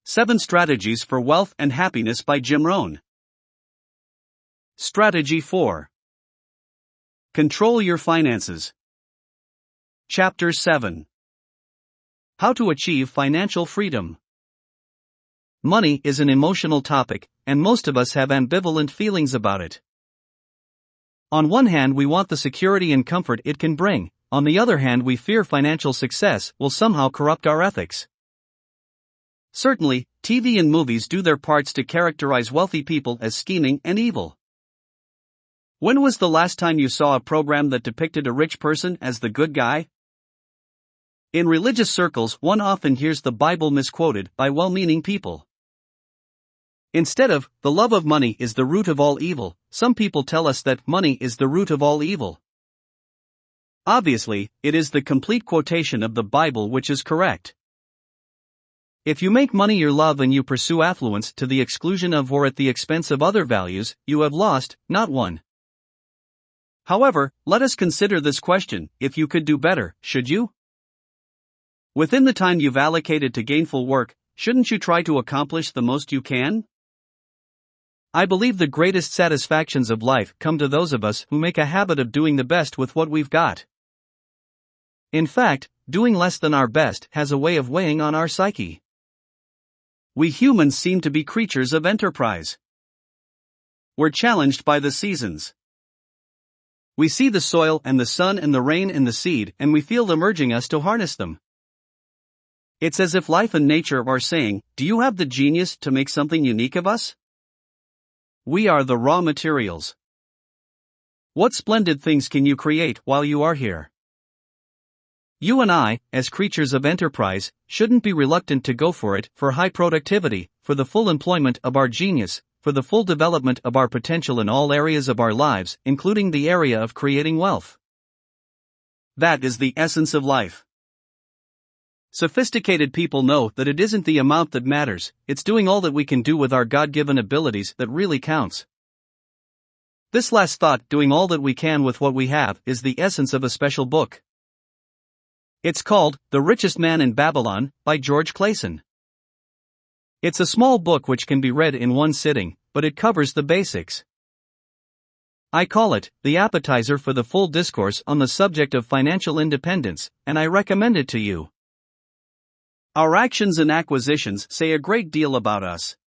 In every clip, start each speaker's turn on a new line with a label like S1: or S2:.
S1: 7 Strategies for Wealth and Happiness by Rohn. Strategy 4. Control your finances. Chapter 7. How to achieve financial freedom. Money is an emotional topic, and most of us have ambivalent feelings about it. On one hand, we want the security and comfort it can bring. On the other hand, we fear financial success will somehow corrupt our ethics. Certainly, TV and movies do their parts to characterize wealthy people as scheming and evil. When was the last time you saw a program that depicted a rich person as the good guy? In religious circles, one often hears the Bible misquoted by well-meaning people. Instead of, the love of money is the root of all evil, some people tell us that money is the root of all evil. Obviously, it is the complete quotation of the Bible which is correct. If you make money your love and you pursue affluence to the exclusion of or at the expense of other values, you have lost, not won. However, let us consider this question: if you could do better, should you? Within the time you've allocated to gainful work, shouldn't you try to accomplish the most you can? I believe the greatest satisfactions of life come to those of us who make a habit of doing the best with what we've got. In fact, doing less than our best has a way of weighing on our psyche. We humans seem to be creatures of enterprise. We're challenged by the seasons. We see the soil and the sun and the rain and the seed, and we feel them urging us to harness them. It's as if life and nature are saying, "Do you have the genius to make something unique of us? We are the raw materials. What splendid things can you create while you are here?" You and I, as creatures of enterprise, shouldn't be reluctant to go for it, for high productivity, for the full employment of our genius, for the full development of our potential in all areas of our lives, including the area of creating wealth. That is the essence of life. Sophisticated people know that it isn't the amount that matters, it's doing all that we can do with our God-given abilities that really counts. This last thought, doing all that we can with what we have, is the essence of a special book. It's called The Richest Man in Babylon, by George Clason. It's a small book which can be read in one sitting, but it covers the basics. I call it the appetizer for the full discourse on the subject of financial independence, and I recommend it to you. Our actions and acquisitions say a great deal about us.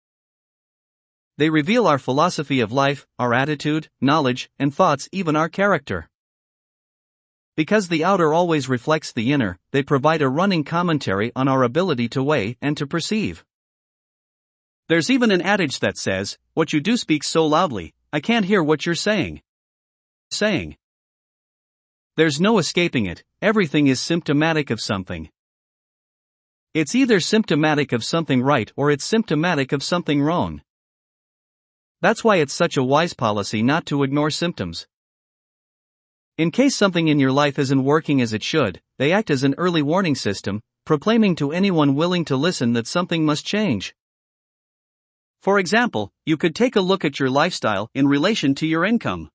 S1: They reveal our philosophy of life, our attitude, knowledge, and thoughts, even our character. Because the outer always reflects the inner, they provide a running commentary on our ability to weigh and to perceive. There's even an adage that says, "What you do speaks so loudly, I can't hear what you're saying." There's no escaping it, everything is symptomatic of something. It's either symptomatic of something right or it's symptomatic of something wrong. That's why it's such a wise policy not to ignore symptoms. In case something in your life isn't working as it should, they act as an early warning system, proclaiming to anyone willing to listen that something must change. For example, you could take a look at your lifestyle in relation to your income.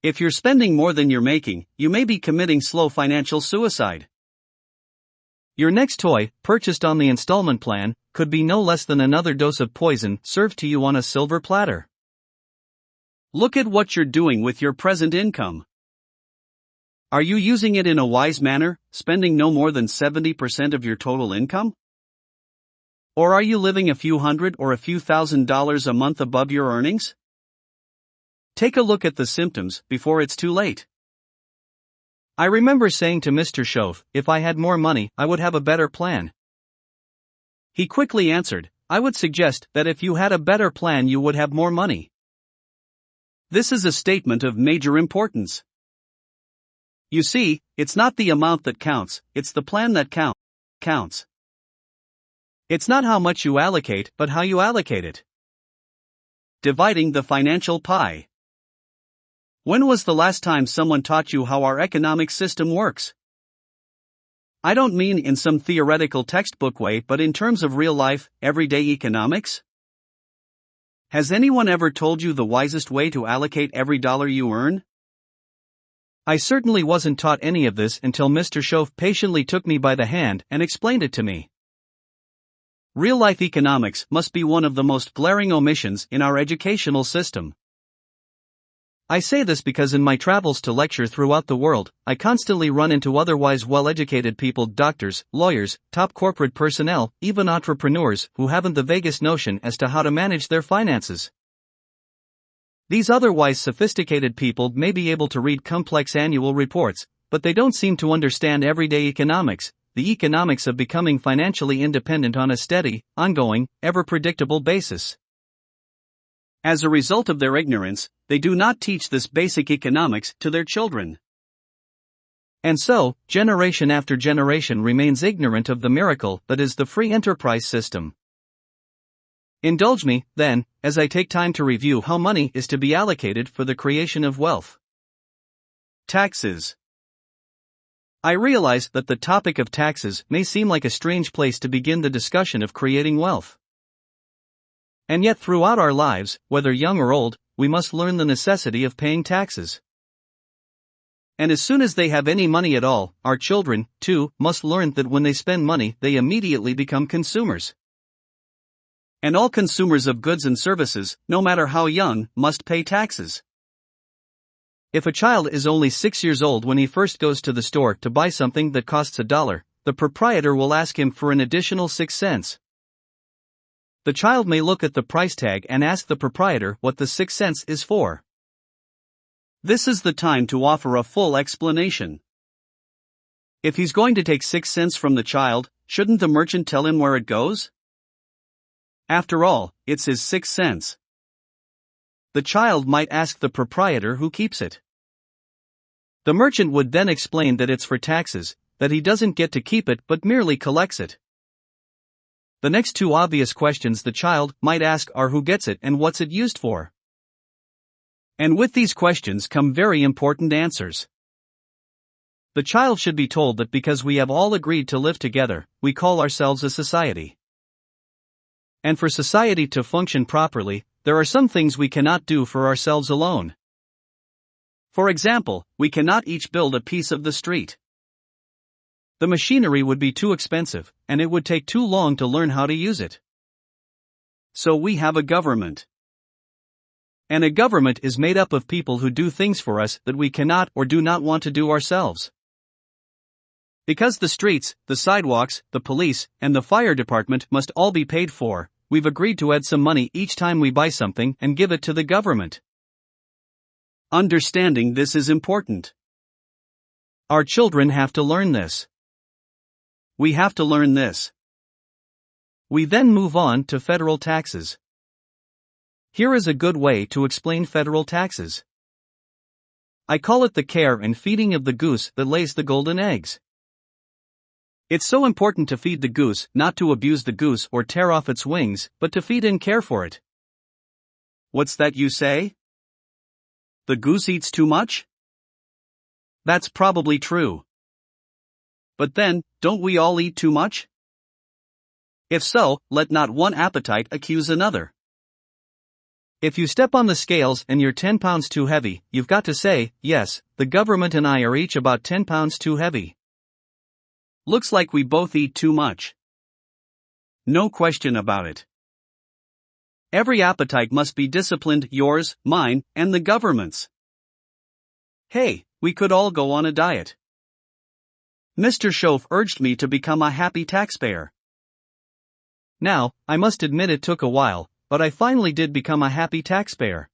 S1: If you're spending more than you're making, you may be committing slow financial suicide. Your next toy, purchased on the installment plan, could be no less than another dose of poison served to you on a silver platter. Look at what you're doing with your present income. Are you using it in a wise manner, spending no more than 70% of your total income? Or are you living a few hundred or a few $1,000s a month above your earnings? Take a look at the symptoms before it's too late. I remember saying to Mr. Schoaf, "If I had more money, I would have a better plan." He quickly answered, "I would suggest that if you had a better plan you would have more money." This is a statement of major importance. You see, it's not the amount that counts, it's the plan that counts. It's not how much you allocate, but how you allocate it. Dividing the financial pie. When was the last time someone taught you how our economic system works? I don't mean in some theoretical textbook way, but in terms of real life, everyday economics. Has anyone ever told you the wisest way to allocate every dollar you earn? I certainly wasn't taught any of this until Mr. Schoaf patiently took me by the hand and explained it to me. Real-life economics must be one of the most glaring omissions in our educational system. I say this because in my travels to lecture throughout the world, I constantly run into otherwise well-educated people, doctors, lawyers, top corporate personnel, even entrepreneurs, who haven't the vaguest notion as to how to manage their finances. These otherwise sophisticated people may be able to read complex annual reports, but they don't seem to understand everyday economics, the economics of becoming financially independent on a steady, ongoing, ever-predictable basis. As a result of their ignorance, they do not teach this basic economics to their children. And so, generation after generation remains ignorant of the miracle that is the free enterprise system. Indulge me, then, as I take time to review how money is to be allocated for the creation of wealth. Taxes. I realize that the topic of taxes may seem like a strange place to begin the discussion of creating wealth. And yet throughout our lives, whether young or old, we must learn the necessity of paying taxes. And as soon as they have any money at all, our children, too, must learn that when they spend money, they immediately become consumers. And all consumers of goods and services, no matter how young, must pay taxes. If a child is only 6 years old when he first goes to the store to buy something that costs $1, the proprietor will ask him for an additional 6 cents. The child may look at the price tag and ask the proprietor what the 6 cents is for. This is the time to offer a full explanation. If he's going to take 6 cents from the child, shouldn't the merchant tell him where it goes? After all, it's his 6 cents. The child might ask the proprietor who keeps it. The merchant would then explain that it's for taxes, that he doesn't get to keep it but merely collects it. The next two obvious questions the child might ask are who gets it and what's it used for. And with these questions come very important answers. The child should be told that because we have all agreed to live together, we call ourselves a society. And for society to function properly, there are some things we cannot do for ourselves alone. For example, we cannot each build a piece of the street. The machinery would be too expensive, and it would take too long to learn how to use it. So we have a government. And a government is made up of people who do things for us that we cannot or do not want to do ourselves. Because the streets, the sidewalks, the police, and the fire department must all be paid for, we've agreed to add some money each time we buy something and give it to the government. Understanding this is important. Our children have to learn this. We have to learn this. We then move on to federal taxes. Here is a good way to explain federal taxes. I call it the care and feeding of the goose that lays the golden eggs. It's so important to feed the goose, not to abuse the goose or tear off its wings, but to feed and care for it. What's that you say? The goose eats too much? That's probably true. But then, don't we all eat too much? If so, let not one appetite accuse another. If you step on the scales and you're 10 pounds too heavy, you've got to say, yes, the government and I are each about 10 pounds too heavy. Looks like we both eat too much. No question about it. Every appetite must be disciplined, yours, mine, and the government's. Hey, we could all go on a diet. Mr. Schoaf urged me to become a happy taxpayer. Now, I must admit it took a while, but I finally did become a happy taxpayer.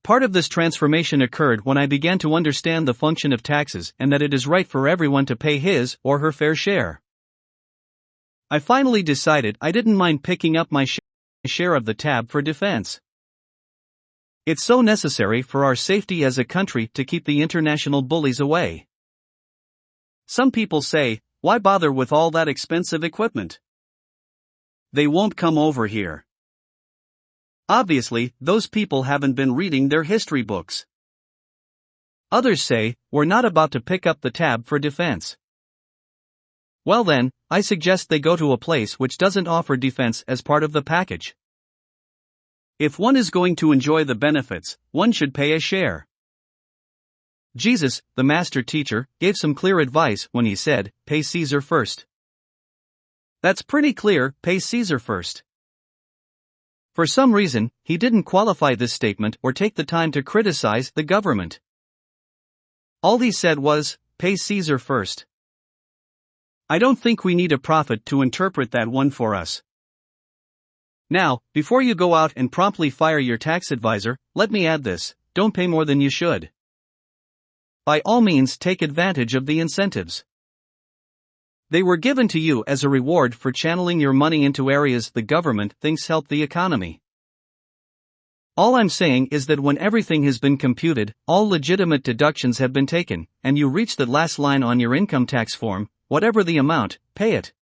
S1: Part of this transformation occurred when I began to understand the function of taxes and that it is right for everyone to pay his or her fair share. I finally decided I didn't mind picking up my share of the tab for defense. It's so necessary for our safety as a country to keep the international bullies away. Some people say, why bother with all that expensive equipment? They won't come over here. Obviously, those people haven't been reading their history books. Others say, we're not about to pick up the tab for defense. Well then, I suggest they go to a place which doesn't offer defense as part of the package. If one is going to enjoy the benefits, one should pay a share. Jesus, the master teacher, gave some clear advice when he said, pay Caesar first. That's pretty clear, pay Caesar first. For some reason, he didn't qualify this statement or take the time to criticize the government. All he said was, pay Caesar first. I don't think we need a prophet to interpret that one for us. Now, before you go out and promptly fire your tax advisor, let me add this: don't pay more than you should. By all means, take advantage of the incentives. They were given to you as a reward for channeling your money into areas the government thinks help the economy. All I'm saying is that when everything has been computed, all legitimate deductions have been taken, and you reach that last line on your income tax form, whatever the amount, pay it.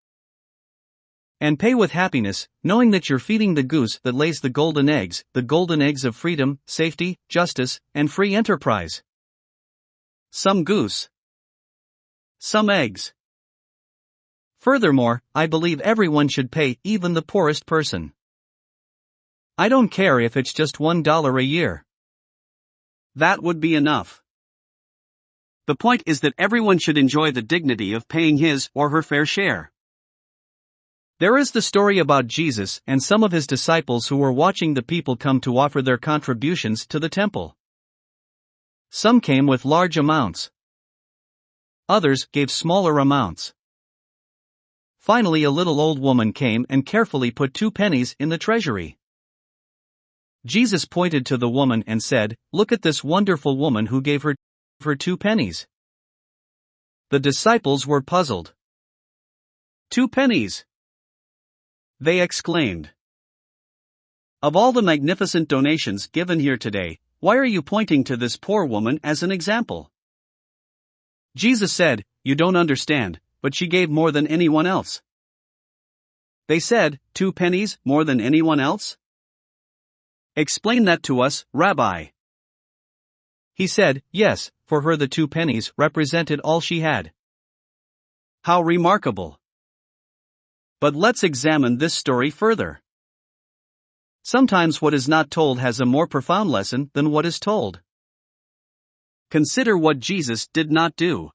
S1: And pay with happiness, knowing that you're feeding the goose that lays the golden eggs of freedom, safety, justice, and free enterprise. Some goose, some eggs. Furthermore, I believe everyone should pay, even the poorest person. I don't care if it's just $1 a year. That would be enough. The point is that everyone should enjoy the dignity of paying his or her fair share. There is the story about Jesus and some of his disciples who were watching the people come to offer their contributions to the temple. Some came with large amounts. Others gave smaller amounts. Finally, a little old woman came and carefully put 2 pennies in the treasury. Jesus pointed to the woman and said, "Look at this wonderful woman who gave her 2 pennies." The disciples were puzzled. 2 pennies! They exclaimed. Of all the magnificent donations given here today, why are you pointing to this poor woman as an example? Jesus said, "You don't understand, but she gave more than anyone else." They said, 2 pennies, more than anyone else? Explain that to us, Rabbi. He said, yes, for her the 2 pennies represented all she had. How remarkable. But let's examine this story further. Sometimes what is not told has a more profound lesson than what is told. Consider what Jesus did not do.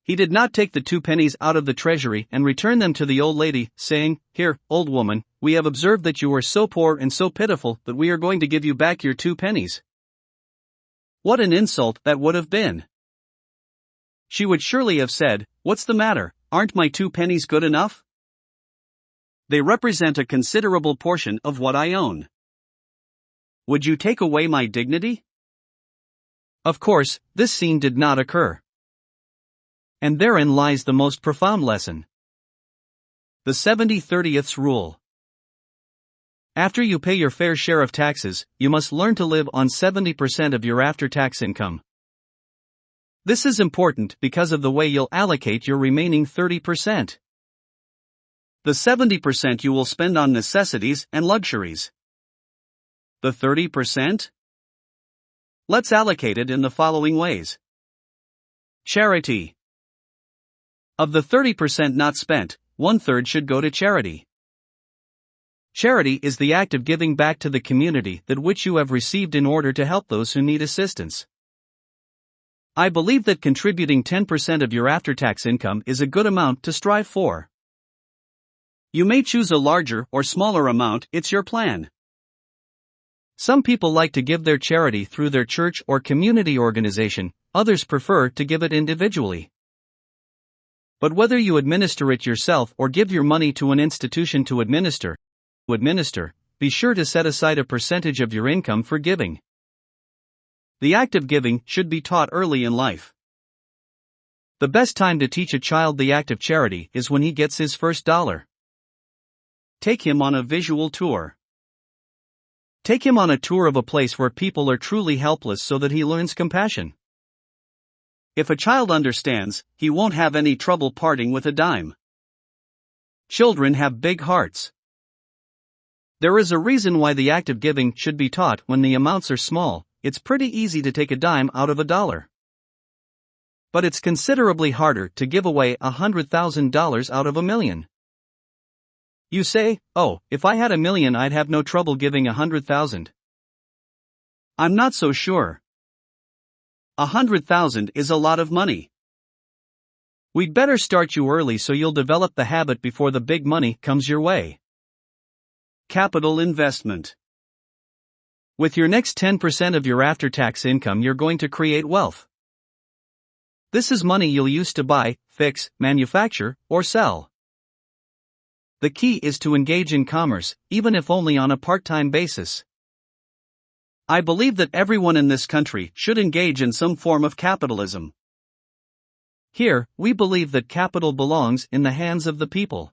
S1: He did not take the 2 pennies out of the treasury and return them to the old lady, saying, "Here, old woman, we have observed that you are so poor and so pitiful that we are going to give you back your 2 pennies. What an insult that would have been! She would surely have said, "What's the matter, aren't my 2 pennies good enough? They represent a considerable portion of what I own. Would you take away my dignity?" Of course, this scene did not occur. And therein lies the most profound lesson. The 70/30ths rule. After you pay your fair share of taxes, you must learn to live on 70% of your after-tax income. This is important because of the way you'll allocate your remaining 30%. The 70% you will spend on necessities and luxuries. The 30%? Let's allocate it in the following ways. Charity. Of the 30% not spent, 1/3 should go to charity. Charity is the act of giving back to the community that which you have received in order to help those who need assistance. I believe that contributing 10% of your after-tax income is a good amount to strive for. You may choose a larger or smaller amount, it's your plan. Some people like to give their charity through their church or community organization, others prefer to give it individually. But whether you administer it yourself or give your money to an institution to administer, be sure to set aside a percentage of your income for giving. The act of giving should be taught early in life. The best time to teach a child the act of charity is when he gets his first dollar. Take him on a visual tour. Take him on a tour of a place where people are truly helpless so that he learns compassion. If a child understands, he won't have any trouble parting with a dime. Children have big hearts. There is a reason why the act of giving should be taught when the amounts are small. It's pretty easy to take a dime out of a dollar. But it's considerably harder to give away $100,000 out of $1 million. You say, "Oh, if I had $1 million I'd have no trouble giving $100,000. I'm not so sure. $100,000 is a lot of money. We'd better start you early so you'll develop the habit before the big money comes your way.
S2: Capital investment.
S1: With your next 10% of your after-tax income, you're going to create wealth. This is money you'll use to buy, fix, manufacture, or sell. The key is to engage in commerce, even if only on a part-time basis.
S2: I believe that everyone in this country should engage in some form of capitalism.
S1: Here, we believe that capital belongs in the hands of the people.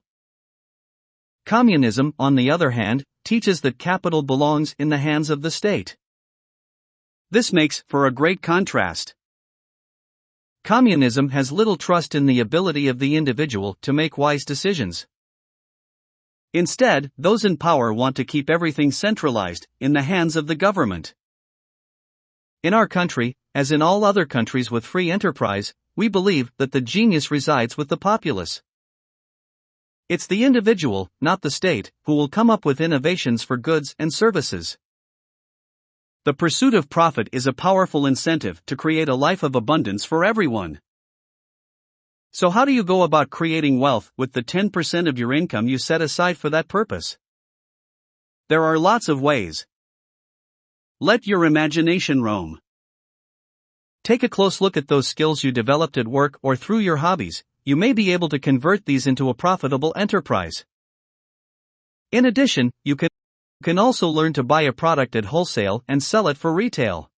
S1: Communism, on the other hand, teaches that capital belongs in the hands of the state.
S2: This makes for a great contrast.
S1: Communism has little trust in the ability of the individual to make wise decisions.
S2: Instead, those in power want to keep everything centralized, in the hands of the government.
S1: In our country, as in all other countries with free enterprise, we believe that the genius resides with the populace. It's the individual, not the state, who will come up with innovations for goods and services.
S2: The pursuit of profit is a powerful incentive to create a life of abundance for everyone.
S1: So how do you go about creating wealth with the 10% of your income you set aside for that purpose?
S2: There are lots of ways. Let your imagination roam.
S1: Take a close look at those skills you developed at work or through your hobbies. You may be able to convert these into a profitable enterprise. In addition, you can also learn to buy a product at wholesale and sell it for retail.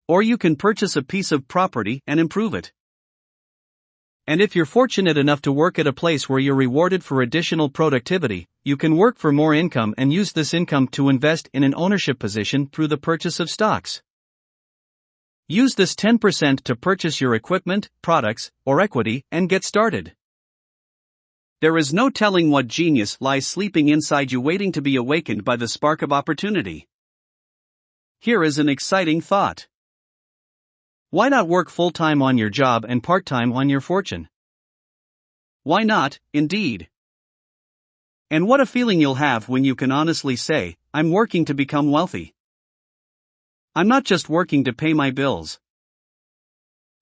S2: Or you can purchase a piece of property and improve it.
S1: And if you're fortunate enough to work at a place where you're rewarded for additional productivity, you can work for more income and use this income to invest in an ownership position through the purchase of stocks. Use this 10% to purchase your equipment, products, or equity and get started.
S2: There is no telling what genius lies sleeping inside you waiting to be awakened by the spark of opportunity. Here is an exciting thought.
S1: Why not work full-time on your job and part-time on your fortune?
S2: Why not, indeed? And what a feeling you'll have when you can honestly say, I'm working to become wealthy. I'm not just working to pay my bills.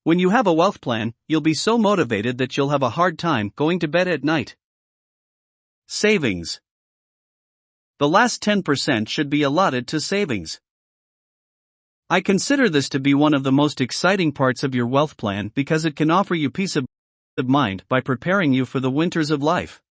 S2: When you have a wealth plan, you'll be so motivated that you'll have a hard time going to bed at night. Savings. The last 10% should be allotted to savings. I consider this to be one of the most exciting parts of your wealth plan because it can offer you peace of mind by preparing you for the winters of life.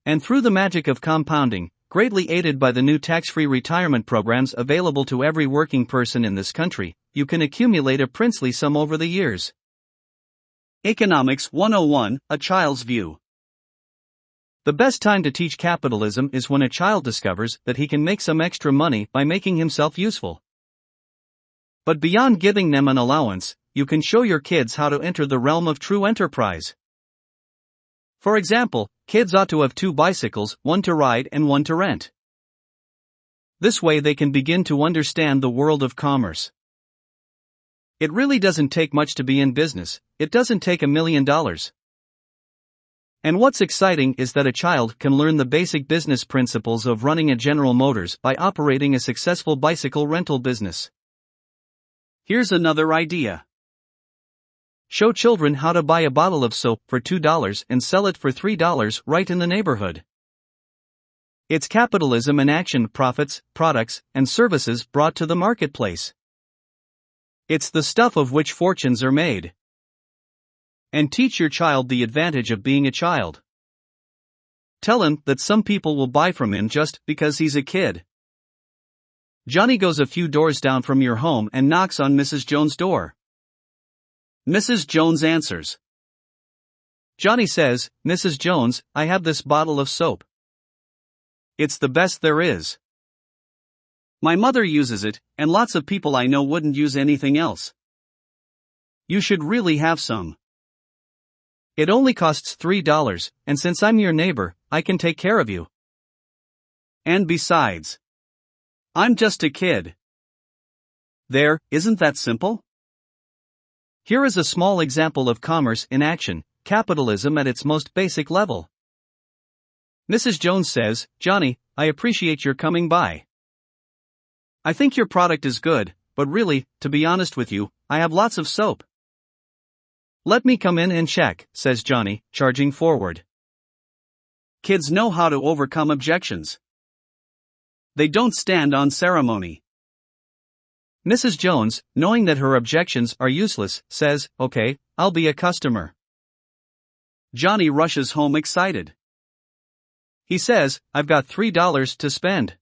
S2: And through the magic of compounding, greatly aided by the new tax-free retirement programs available to every working person in this country, you can accumulate a princely sum over the years. Economics 101, A Child's View.
S1: The best time to teach capitalism is when a child discovers that he can make some extra money by making himself useful. But beyond giving them an allowance, you can show your kids how to enter the realm of true enterprise. For example, kids ought to have 2 bicycles, one to ride and one to rent. This way they can begin to understand the world of commerce. It really doesn't take much to be in business, it doesn't take $1 million. And what's exciting is that a child can learn the basic business principles of running a General Motors by operating a successful bicycle rental business.
S2: Here's another idea.
S1: Show children how to buy a bottle of soap for $2 and sell it for $3 right in the neighborhood. It's capitalism in action: profits, products, and services brought to the marketplace. It's the stuff of which fortunes are made. And teach your child the advantage of being a child. Tell him that some people will buy from him just because he's a kid. Johnny goes a few doors down from your home and knocks on Mrs. Jones' door.
S2: Mrs. Jones answers.
S1: Johnny says, "Mrs. Jones, I have this bottle of soap. It's the best there is.
S2: My mother uses it, and lots of people I know wouldn't use anything else. You should really have some.
S1: It only costs $3, and since I'm your neighbor, I can take care of you.
S2: And besides, I'm just a kid." There, isn't that simple?
S1: Here is a small example of commerce in action, capitalism at its most basic level. Mrs. Jones says, "Johnny, I appreciate your coming by. I think your product is good, but really, to be honest with you, I have lots of soap. Let me come in and check, says Johnny, charging forward.
S2: Kids know how to overcome objections. They don't stand on ceremony.
S1: Mrs. Jones, knowing that her objections are useless, says, "Okay, I'll be a customer."
S2: Johnny rushes home excited.
S1: He says, "I've got $3 to spend."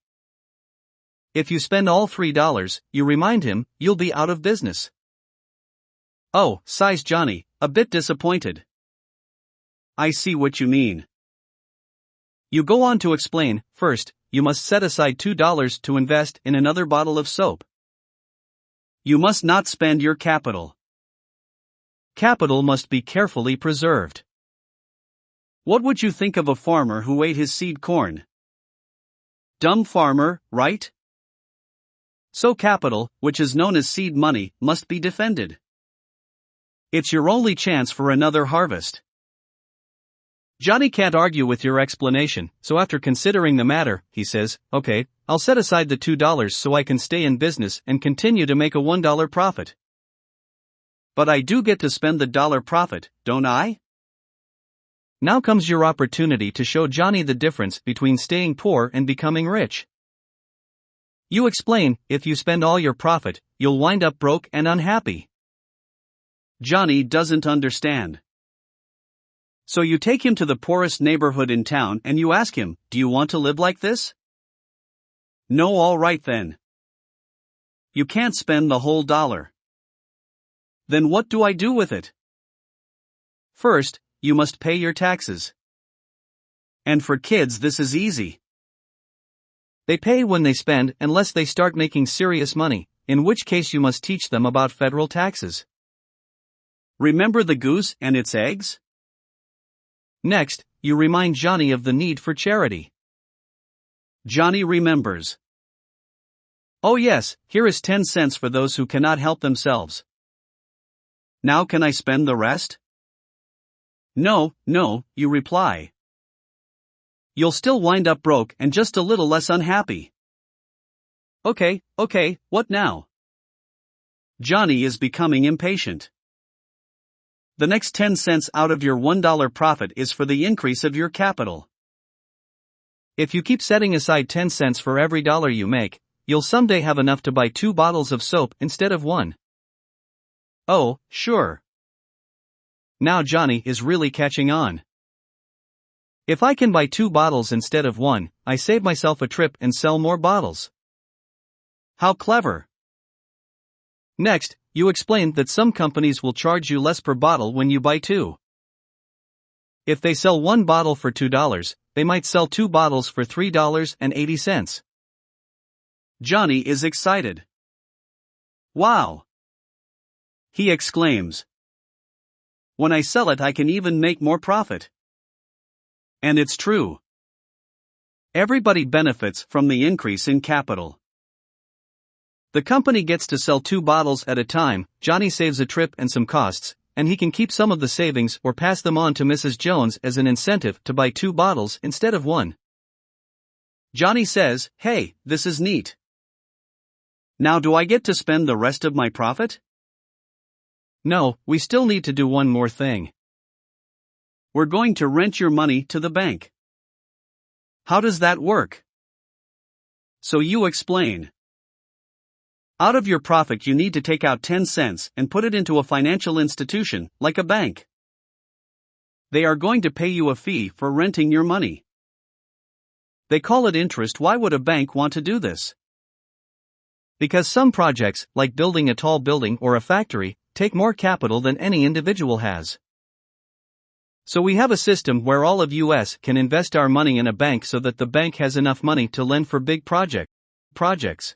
S1: If you spend all $3, you remind him, you'll be out of business.
S2: Oh, sighs Johnny, a bit disappointed. I see what you mean.
S1: You go on to explain, first, you must set aside $2 to invest in another bottle of soap.
S2: You must not spend your capital.
S1: Capital must be carefully preserved.
S2: What would you think of a farmer who ate his seed corn? Dumb farmer, right? So capital, which is known as seed money, must be defended. It's your only chance for another harvest.
S1: Johnny can't argue with your explanation, so after considering the matter, he says, "Okay, I'll set aside the $2 so I can stay in business and continue to make a $1 profit."
S2: But I do get to spend the dollar profit, don't I?
S1: Now comes your opportunity to show Johnny the difference between staying poor and becoming rich. You explain, if you spend all your profit, you'll wind up broke and unhappy.
S2: Johnny doesn't understand. So you take him to the poorest neighborhood in town and you ask him, "Do you want to live like this?" No, all right then. You can't spend the whole dollar. Then what do I do with it? First, you must pay your taxes. And for kids this is easy.
S1: They pay when they spend unless they start making serious money, in which case you must teach them about federal taxes.
S2: Remember the goose and its eggs?
S1: Next, you remind Johnny of the need for charity.
S2: Johnny remembers. Oh yes, here is 10 cents for those who cannot help themselves. Now can I spend the rest? No, you reply. You'll still wind up broke and just a little less unhappy. Okay, what now? Johnny is becoming impatient. The next 10 cents out of your $1 profit is for the increase of your capital.
S1: If you keep setting aside 10 cents for every dollar you make, you'll someday have enough to buy 2 bottles of soap instead of 1.
S2: Oh, sure.
S1: Now Johnny is really catching on. If I can buy 2 bottles instead of 1, I save myself a trip and sell more bottles.
S2: How clever.
S1: Next, you explain that some companies will charge you less per bottle when you buy 2. If they sell 1 bottle for $2, they might sell 2 bottles for $3.80.
S2: Johnny is excited. Wow! He exclaims. When I sell it I can even make more profit. And it's true. Everybody benefits from the increase in capital. The company gets to sell 2 bottles at a time, Johnny saves a trip and some costs, and he can keep some of the savings or pass them on to Mrs. Jones as an incentive to buy 2 bottles instead of 1. Johnny says, "Hey, this is neat. Now do I get to spend the rest of my profit?"
S1: No, we still need to do one more thing.
S2: We're going to rent your money to the bank. How does that work? So you explain. Out of your profit you need to take out 10 cents and put it into a financial institution, like a bank. They are going to pay you a fee for renting your money. They call it interest. Why would a bank want to do this?
S1: Because some projects, like building a tall building or a factory, take more capital than any individual has. So we have a system where all of us can invest our money in a bank so that the bank has enough money to lend for big projects.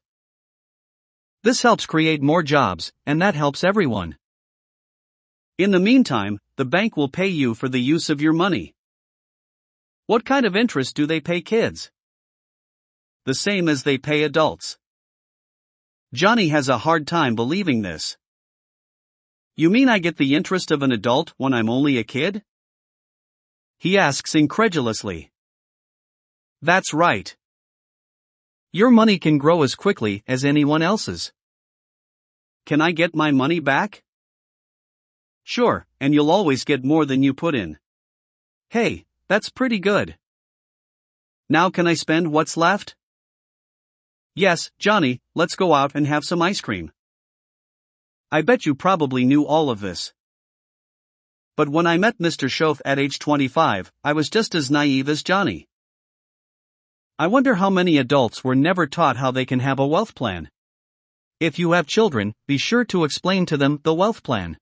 S1: This helps create more jobs, and that helps everyone.
S2: In the meantime, the bank will pay you for the use of your money. What kind of interest do they pay kids? The same as they pay adults. Johnny has a hard time believing this. You mean I get the interest of an adult when I'm only a kid? He asks incredulously. That's right.
S1: Your money can grow as quickly as anyone else's.
S2: Can I get my money back? Sure, and you'll always get more than you put in. Hey, that's pretty good. Now can I spend what's left? Yes, Johnny, let's go out and have some ice cream. I bet you probably knew all of this. But when I met Mr. Schoaf at age 25, I was just as naive as Johnny. I wonder how many adults were never taught how they can have a wealth plan. If you have children, be sure to explain to them the wealth plan.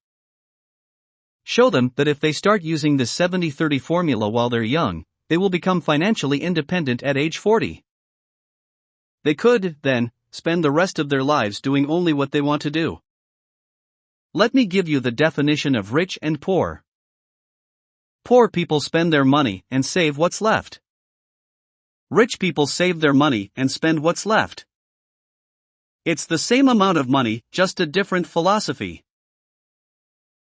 S2: Show them that if they start using the 70-30 formula while they're young, they will become financially independent at age 40. They could, then, spend the rest of their lives doing only what they want to do. Let me give you the definition of rich and poor. Poor people spend their money and save what's left. Rich people save their money and spend what's left. It's the same amount of money, just a different philosophy.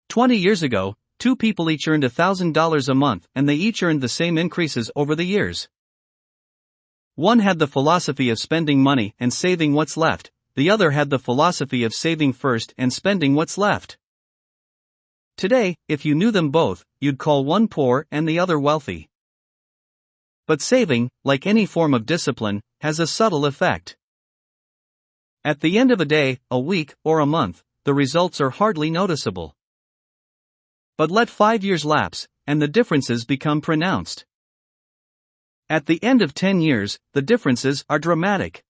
S2: 20 years ago, two people each earned $1,000 a month and they each earned the same increases over the years. One had the philosophy of spending money and saving what's left, the other had the philosophy of saving first and spending what's left. Today, if you knew them both, you'd call one poor and the other wealthy. But saving, like any form of discipline, has a subtle effect. At the end of a day, a week, or a month, the results are hardly noticeable. But let 5 years lapse, and the differences become pronounced. At the end of 10 years, the differences are dramatic.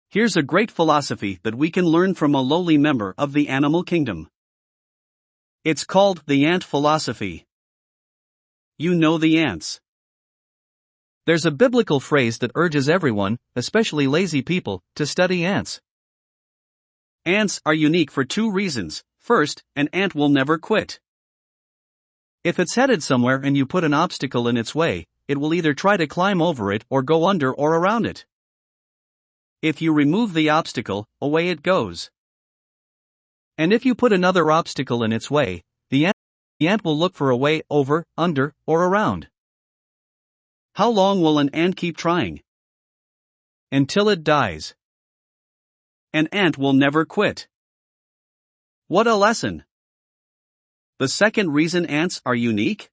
S2: Here's a great philosophy that we can learn from a lowly member of the animal kingdom. It's called the ant philosophy. You know the ants. There's a biblical phrase that urges everyone, especially lazy people, to study ants. Ants are unique for two reasons. First, an ant will never quit. If it's headed somewhere and you put an obstacle in its way, it will either try to climb over it or go under or around it. If you remove the obstacle, away it goes. And if you put another obstacle in its way, the ant will look for a way over, under, or around. How long will an ant keep trying? Until it dies. An ant will never quit. What a lesson! The second reason ants are unique?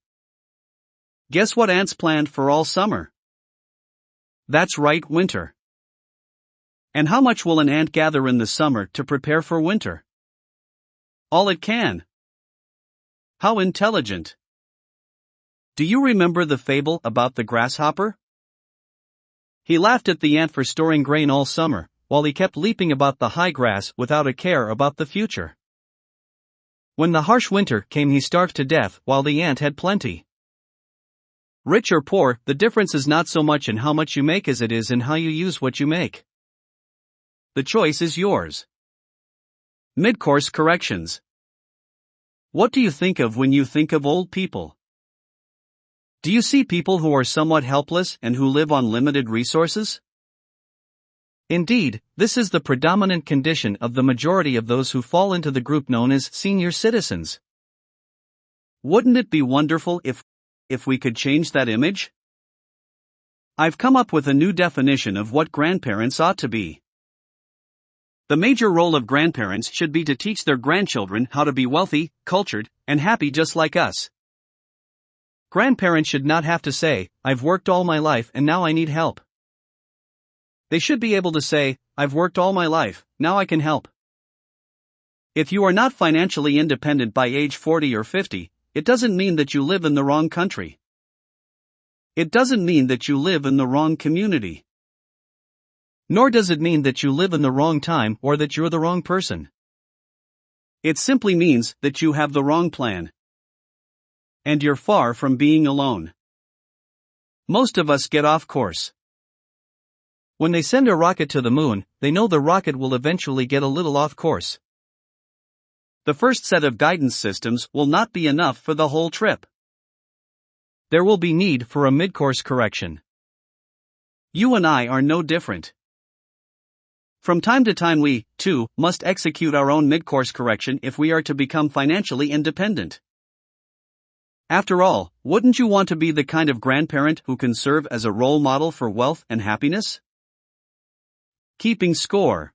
S2: Guess what ants planned for all summer? That's right, winter. And how much will an ant gather in the summer to prepare for winter? All it can. How intelligent! Do you remember the fable about the grasshopper? He laughed at the ant for storing grain all summer, while he kept leaping about the high grass without a care about the future. When the harsh winter came, he starved to death while the ant had plenty. Rich or poor, the difference is not so much in how much you make as it is in how you use what you make. The choice is yours. Mid-course corrections. What do you think of when you think of old people? Do you see people who are somewhat helpless and who live on limited resources? Indeed, this is the predominant condition of the majority of those who fall into the group known as senior citizens. Wouldn't it be wonderful if we could change that image? I've come up with a new definition of what grandparents ought to be. The major role of grandparents should be to teach their grandchildren how to be wealthy, cultured, and happy just like us. Grandparents should not have to say, "I've worked all my life and now I need help." They should be able to say, "I've worked all my life, now I can help." If you are not financially independent by age 40 or 50, it doesn't mean that you live in the wrong country. It doesn't mean that you live in the wrong community. Nor does it mean that you live in the wrong time or that you're the wrong person. It simply means that you have the wrong plan. And you're far from being alone. Most of us get off course. When they send a rocket to the moon, they know the rocket will eventually get a little off course. The first set of guidance systems will not be enough for the whole trip. There will be need for a mid-course correction. You and I are no different. From time to time we, too, must execute our own mid-course correction if we are to become financially independent. After all, wouldn't you want to be the kind of grandparent who can serve as a role model for wealth and happiness? Keeping score.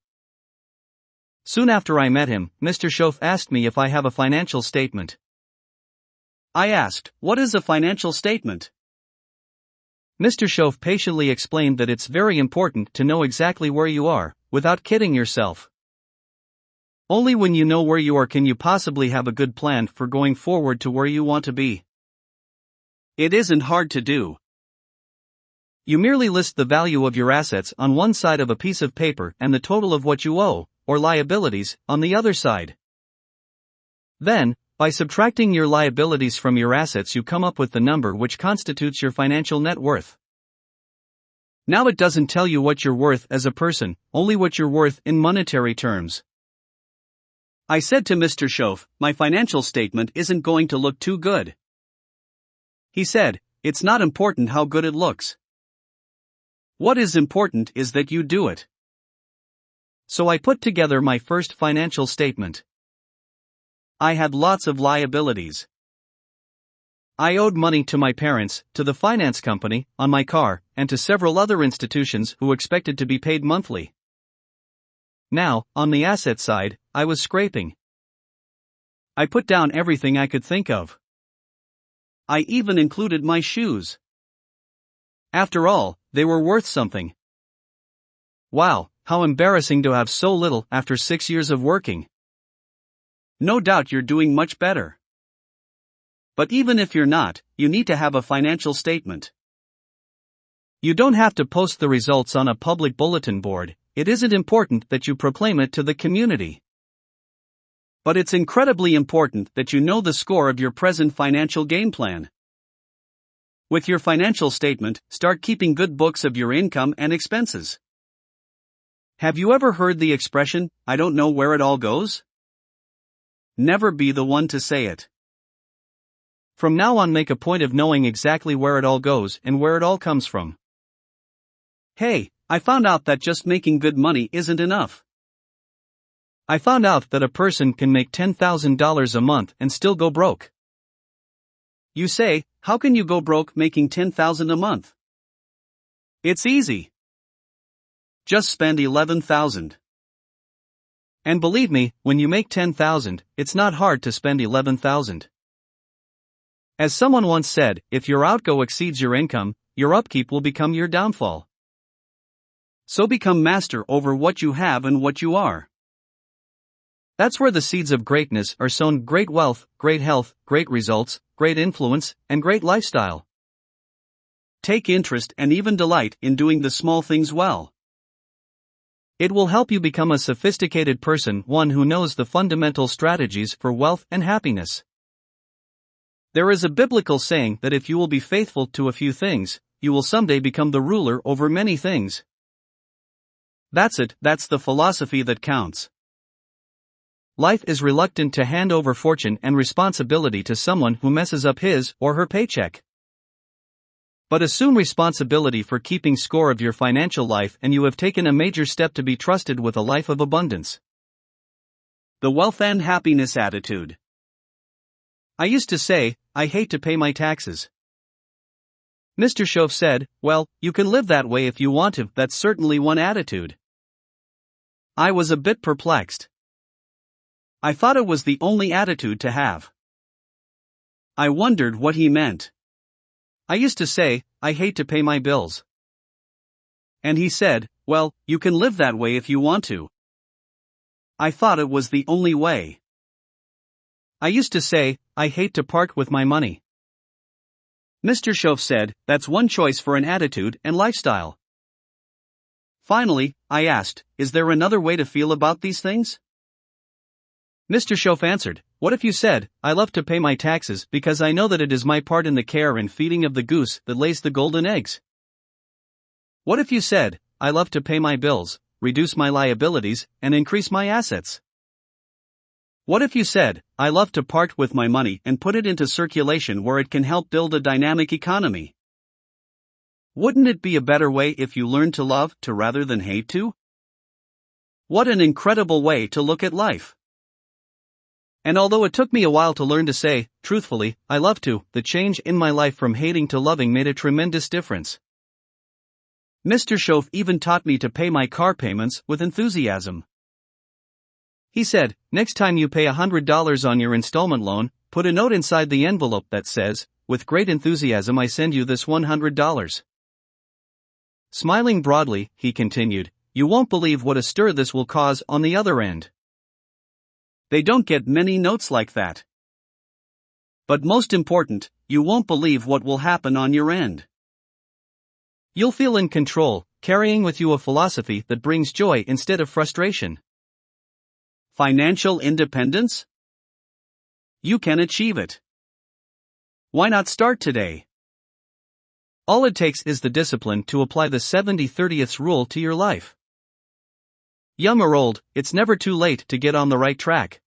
S1: Soon after I met him, Mr. Schoaf asked me if I have a financial statement.
S2: I asked, "What is a financial statement?"
S1: Mr. Schoaf patiently explained that it's very important to know exactly where you are, without kidding yourself. Only when you know where you are can you possibly have a good plan for going forward to where you want to be.
S2: It isn't hard to do.
S1: You merely list the value of your assets on one side of a piece of paper and the total of what you owe, or liabilities, on the other side. Then, by subtracting your liabilities from your assets, you come up with the number which constitutes your financial net worth. Now it doesn't tell you what you're worth as a person, only what you're worth in monetary terms.
S2: I said to Mr. Schoaf, "My financial statement isn't going to look too good." He said, "It's not important how good it looks. What is important is that you do it."
S1: So I put together my first financial statement.
S2: I had lots of liabilities.
S1: I owed money to my parents, to the finance company, on my car, and to several other institutions who expected to be paid monthly. Now, on the asset side, I was scraping. I put down everything I could think of.
S2: I even included my shoes.
S1: After all, they were worth something. Wow, how embarrassing to have so little after 6 years of working.
S2: No doubt you're doing much better. But even if you're not, you need to have a financial statement.
S1: You don't have to post the results on a public bulletin board. It isn't important that you proclaim it to the community.
S2: But it's incredibly important that you know the score of your present financial game plan. With your financial statement, start keeping good books of your income and expenses. Have you ever heard the expression, "I don't know where it all goes"? Never be the one to say it.
S1: From now on, make a point of knowing exactly where it all goes and where it all comes from.
S2: Hey, I found out that just making good money isn't enough.
S1: I found out that a person can make $10,000 a month and still go broke.
S2: You say, how can you go broke making $10,000 a month? It's easy. Just spend $11,000.
S1: And believe me, when you make $10,000, it's not hard to spend $11,000. As someone once said, if your outgo exceeds your income, your upkeep will become your downfall.
S2: So become master over what you have and what you are.
S1: That's where the seeds of greatness are sown: great wealth, great health, great results, great influence, and great lifestyle.
S2: Take interest and even delight in doing the small things well.
S1: It will help you become a sophisticated person, one who knows the fundamental strategies for wealth and happiness. There is a biblical saying that if you will be faithful to a few things, you will someday become the ruler over many things.
S2: That's it, that's the philosophy that counts.
S1: Life is reluctant to hand over fortune and responsibility to someone who messes up his or her paycheck. But assume responsibility for keeping score of your financial life, and you have taken a major step to be trusted with a life of abundance.
S2: The wealth and happiness attitude.
S1: I used to say, I hate to pay my taxes. Mr. Schoaf said, well, you can live that way if you want to. That's certainly one attitude.
S2: I was a bit perplexed. I thought it was the only attitude to have. I wondered what he meant.
S1: I used to say, I hate to pay my bills.
S2: And he said, well, you can live that way if you want to. I thought it was the only way.
S1: I used to say, I hate to part with my money.
S2: Mr. Schoaf said, that's one choice for an attitude and lifestyle. Finally, I asked, is there another way to feel about these things?
S1: Mr. Schoaf answered, what if you said, I love to pay my taxes because I know that it is my part in the care and feeding of the goose that lays the golden eggs? What if you said, I love to pay my bills, reduce my liabilities, and increase my assets? What if you said, I love to part with my money and put it into circulation where it can help build a dynamic economy?
S2: Wouldn't it be a better way if you learned to love to rather than hate to? What an incredible way to look at life.
S1: And although it took me a while to learn to say, truthfully, I love to, the change in my life from hating to loving made a tremendous difference.
S2: Mr. Schoaf even taught me to pay my car payments with enthusiasm.
S1: He said, next time you pay $100 on your installment loan, put a note inside the envelope that says, with great enthusiasm I send you this $100. Smiling broadly, he continued, you won't believe what a stir this will cause on the other end.
S2: They don't get many notes like that. But most important, you won't believe what will happen on your end.
S1: You'll feel in control, carrying with you a philosophy that brings joy instead of frustration.
S2: Financial independence? You can achieve it. Why not start today?
S1: All it takes is the discipline to apply the 70-30th rule to your life. Young or old, it's never too late to get on the right track.